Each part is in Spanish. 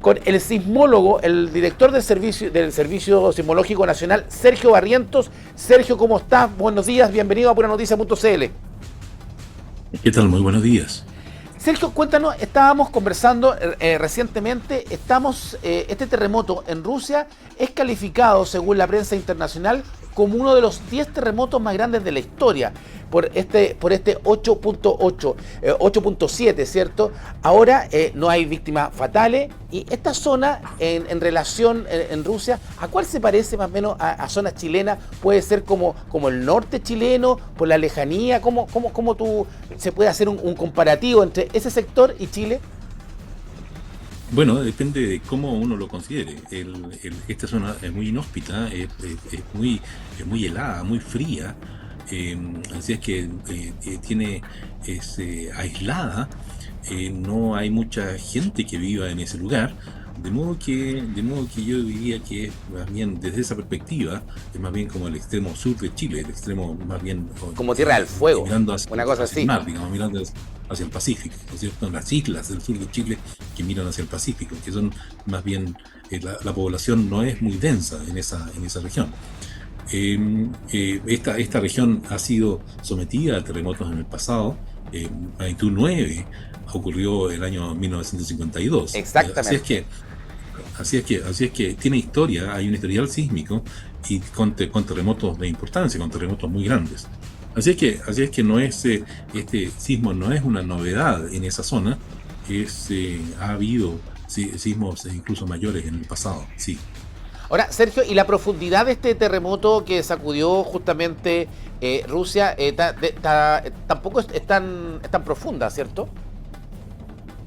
con el sismólogo, el director del Servicio Sismológico Nacional, Sergio Barrientos. Sergio, ¿cómo estás? Buenos días, bienvenido a PuraNoticia.cl. ¿Qué tal? Muy buenos días. Sergio, cuéntanos, estábamos conversando recientemente, este terremoto en Rusia es calificado, según la prensa internacional, como uno de los 10 terremotos más grandes de la historia, por este 8.7, ¿cierto? Ahora no hay víctimas fatales, y esta zona, en relación en Rusia, ¿a cuál se parece más o menos a zonas chilenas? ¿Puede ser como el norte chileno, por la lejanía? ¿Cómo se puede hacer un comparativo entre ese sector y Chile? Bueno, depende de cómo uno lo considere. Esta zona es muy inhóspita, es muy helada, muy fría, así es que es aislada, no hay mucha gente que viva en ese lugar, de modo que yo diría que más bien desde esa perspectiva es más bien como el extremo sur de Chile, el extremo más bien como Tierra del Fuego, mirando hacia, una cosa hacia así. el mar, digamos, mirando hacia el Pacífico, ¿no es cierto? Las islas del sur de Chile que miran hacia el Pacífico, que son más bien, la población no es muy densa en esa región. Esta región ha sido sometida a terremotos en el pasado. Magnitud 9 ocurrió el año 1952. Exactamente. Así es que tiene historia, hay un historial sísmico y con terremotos de importancia, con terremotos muy grandes. Así es que no es este sismo no es una novedad en esa zona. Ha habido sismos incluso mayores en el pasado, sí. Ahora, Sergio, ¿y la profundidad de este terremoto que sacudió justamente Rusia tampoco es tan profunda, ¿cierto?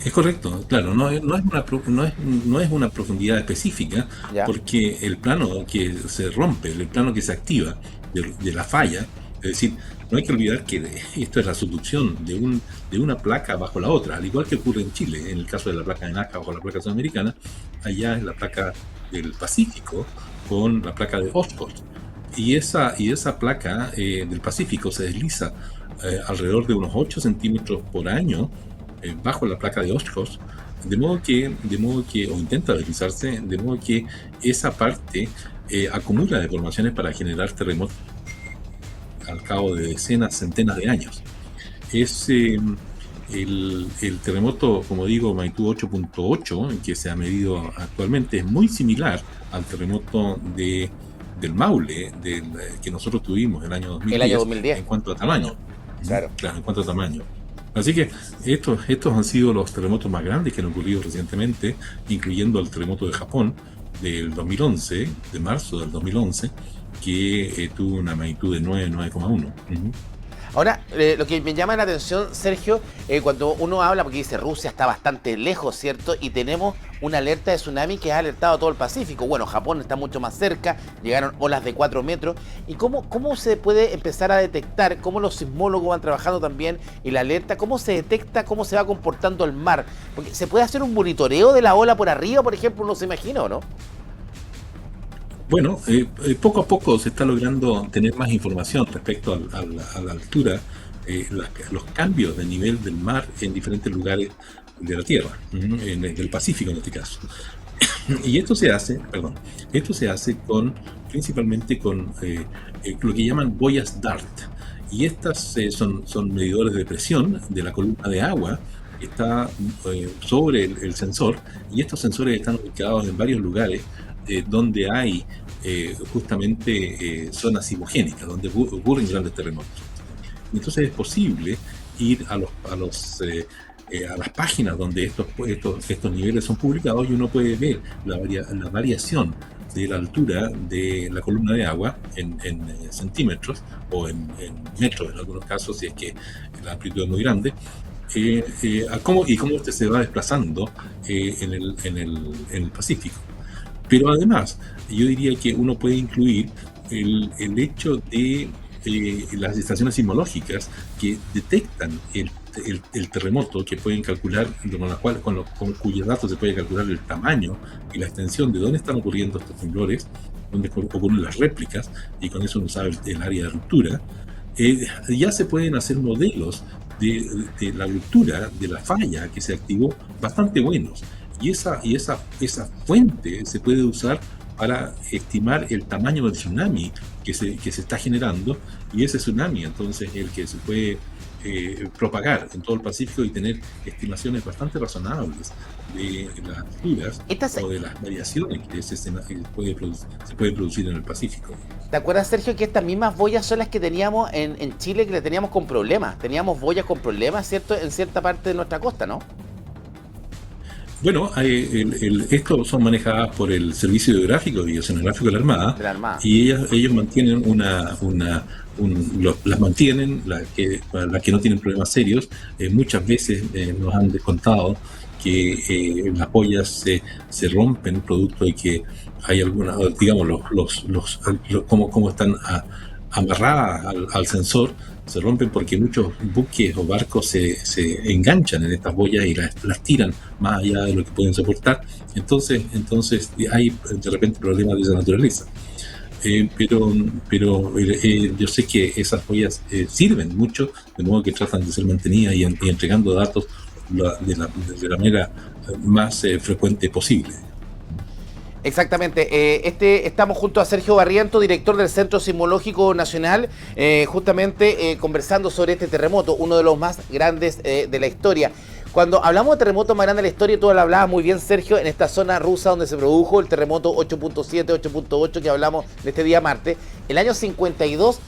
Es correcto, claro, no es una profundidad específica, ¿Ya? porque el plano que se rompe, el plano que se activa de la falla, es decir, no hay que olvidar que esto es la subducción de una placa bajo la otra, al igual que ocurre en Chile, en el caso de la placa de Nazca bajo la placa sudamericana. Allá es la placa del Pacífico con la placa de Oshkosh, y esa placa del Pacífico se desliza alrededor de unos 8 centímetros por año bajo la placa de Oshkosh, de modo que, o intenta deslizarse, de modo que esa parte acumula deformaciones para generar terremotos al cabo de decenas, centenas de años. El terremoto, como digo, magnitud 8.8, que se ha medido actualmente, es muy similar al terremoto del Maule, que nosotros tuvimos el año 2010, El año 2010. en cuanto a tamaño. Claro. Claro, en cuanto a tamaño. Así que estos han sido los terremotos más grandes que han ocurrido recientemente, incluyendo el terremoto de Japón del 2011, de marzo del 2011, que tuvo una magnitud de 9,1. Uh-huh. Ahora, lo que me llama la atención, Sergio, cuando uno habla, porque dice Rusia está bastante lejos, ¿cierto? Y tenemos una alerta de tsunami que ha alertado a todo el Pacífico. Bueno, Japón está mucho más cerca, llegaron olas de 4 metros. ¿Y cómo se puede empezar a detectar, cómo los sismólogos van trabajando también y la alerta, cómo se detecta, cómo se va comportando el mar? Porque se puede hacer un monitoreo de la ola por arriba, por ejemplo, uno se imagina, ¿o no? Bueno, poco a poco se está logrando tener más información respecto a la altura, los cambios de nivel del mar en diferentes lugares de la Tierra, del Pacífico en este caso. Y esto se hace principalmente con lo que llaman boyas DART. Y estas son medidores de presión de la columna de agua que está sobre el sensor, y estos sensores están ubicados en varios lugares donde hay justamente zonas sismogénicas, donde ocurren grandes terremotos. Entonces es posible ir a las páginas donde estos niveles son publicados, y uno puede ver la variación de la altura de la columna de agua en centímetros o en metros en algunos casos, si es que la amplitud es muy grande, cómo este se va desplazando en el Pacífico. Pero además, yo diría que uno puede incluir el hecho de las estaciones sismológicas que detectan el terremoto, que pueden calcular, con cuyos datos se puede calcular el tamaño y la extensión de dónde están ocurriendo estos temblores, dónde ocurren las réplicas, y con eso uno sabe el área de ruptura. Ya se pueden hacer modelos de la ruptura de la falla que se activó bastante buenos. esa fuente se puede usar para estimar el tamaño del tsunami que se está generando, y ese tsunami entonces el que se puede propagar en todo el Pacífico y tener estimaciones bastante razonables de las alturas o de las variaciones que se puede producir en el Pacífico. ¿Te acuerdas, Sergio, que estas mismas boyas son las que teníamos en Chile, que le teníamos con problemas? Teníamos boyas con problemas, ¿cierto?, en cierta parte de nuestra costa, ¿no? Bueno, estos son manejadas por el Servicio Hidrográfico y Oceanográfico de la Armada, y ellos mantienen las mantienen, las que no tienen problemas serios. Muchas veces nos han contado que las boyas se rompen producto de que hay algunas, digamos, como están amarradas al sensor, se rompen porque muchos buques o barcos se enganchan en estas boyas y las tiran más allá de lo que pueden soportar. Entonces hay de repente problemas de esa naturaleza. Pero yo sé que esas boyas sirven mucho, de modo que tratan de ser mantenidas y entregando datos de la manera más frecuente posible. Exactamente. Estamos junto a Sergio Barrientos, director del Centro Sismológico Nacional, justamente conversando sobre este terremoto, uno de los más grandes de la historia. Cuando hablamos de terremoto más grande de la historia, tú lo hablabas muy bien, Sergio, en esta zona rusa donde se produjo el terremoto 8.7, 8.8 que hablamos de este día martes. El año 52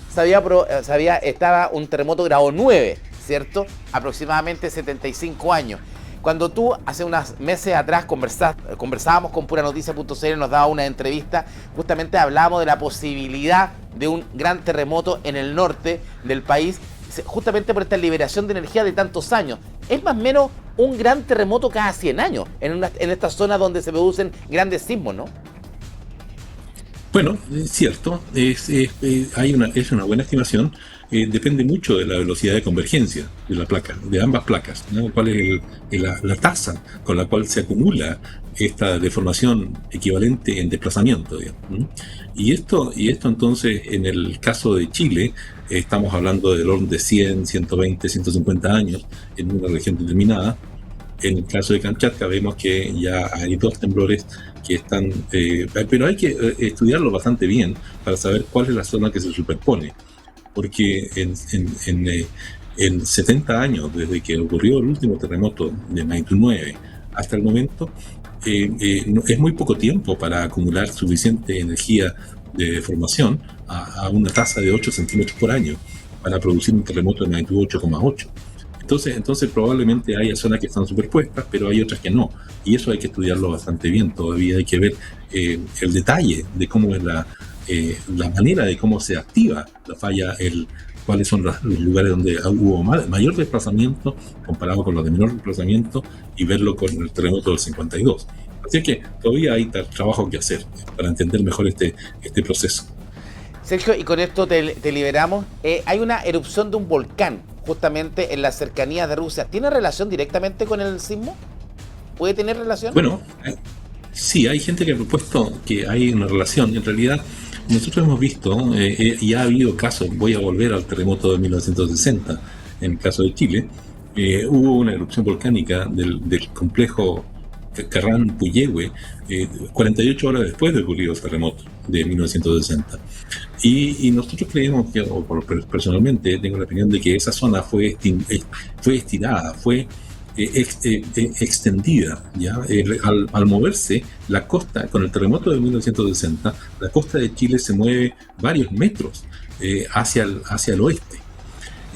estaba un terremoto grado 9, ¿cierto? Aproximadamente 75 años. Cuando tú, hace unos meses atrás, conversábamos con Puranoticia.cl, nos daba una entrevista, justamente hablábamos de la posibilidad de un gran terremoto en el norte del país, justamente por esta liberación de energía de tantos años. Es más o menos un gran terremoto cada 100 años en esta zona donde se producen grandes sismos, ¿no? Bueno, es cierto, es una buena estimación. Depende mucho de la velocidad de convergencia de la placa, de ambas placas, ¿no? Cuál es la tasa con la cual se acumula esta deformación equivalente en desplazamiento, digamos, ¿no? Y esto entonces, en el caso de Chile, estamos hablando del orden de 100, 120, 150 años en una región determinada. En el caso de Kamchatka vemos que ya hay 2 temblores que están, pero hay que estudiarlo bastante bien para saber cuál es la zona que se superpone, porque en 70 años, desde que ocurrió el último terremoto de magnitud 9 hasta el momento, es muy poco tiempo para acumular suficiente energía de deformación a una tasa de 8 centímetros por año para producir un terremoto de magnitud 8,8. Entonces probablemente haya zonas que están superpuestas, pero hay otras que no. Y eso hay que estudiarlo bastante bien. Todavía hay que ver el detalle de cómo es la manera de cómo se activa la falla, cuáles son los lugares donde hubo mayor desplazamiento comparado con los de menor desplazamiento, y verlo con el terremoto del 52. Así que todavía hay trabajo que hacer para entender mejor este proceso. Sergio, y con esto te liberamos. Hay una erupción de un volcán justamente en las cercanías de Rusia. ¿Tiene relación directamente con el sismo? ¿Puede tener relación? Bueno, sí, hay gente que ha propuesto que hay una relación. En realidad, nosotros hemos visto, y ha habido casos, voy a volver al terremoto de 1960, en el caso de Chile, hubo una erupción volcánica del complejo Carrán-Puyehue 48 horas después de ocurrido el terremoto de 1960. Y nosotros creemos que, o personalmente tengo la opinión de que esa zona fue estirada, fue extendida, ¿ya? Al moverse la costa, con el terremoto de 1960, la costa de Chile se mueve varios metros hacia el oeste.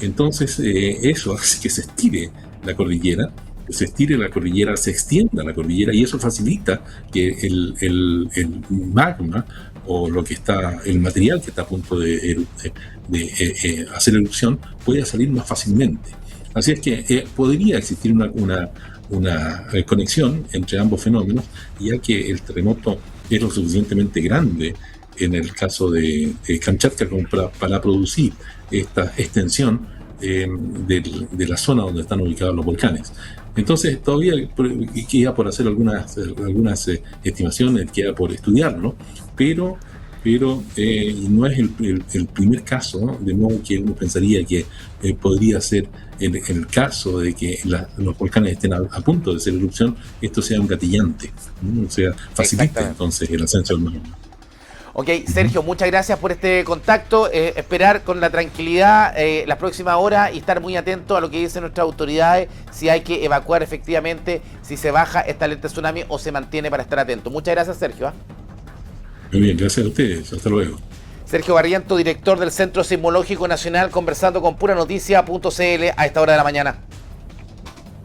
Entonces eso hace que se estire la cordillera, se extienda la cordillera, y eso facilita que el magma, o el material que está a punto de hacer erupción, pueda salir más fácilmente. Así es que podría existir una conexión entre ambos fenómenos, ya que el terremoto es lo suficientemente grande en el caso de Kamchatka como para producir esta extensión de la zona donde están ubicados los volcanes. Entonces todavía queda por hacer algunas estimaciones, queda por estudiarlo, pero pero no es el primer caso, de modo que uno pensaría que podría ser, en el caso de que los volcanes estén a punto de hacer erupción, esto sea un gatillante, ¿no? O sea, facilita entonces el ascenso del magma. Ok, Sergio, muchas gracias por este contacto. Esperar con la tranquilidad las próximas horas y estar muy atento a lo que dicen nuestras autoridades, si hay que evacuar efectivamente, si se baja esta alerta de tsunami o se mantiene, para estar atento. Muchas gracias, Sergio. Muy bien, gracias a ustedes. Hasta luego. Sergio Barriento, director del Centro Sismológico Nacional, conversando con Puranoticia.cl a esta hora de la mañana.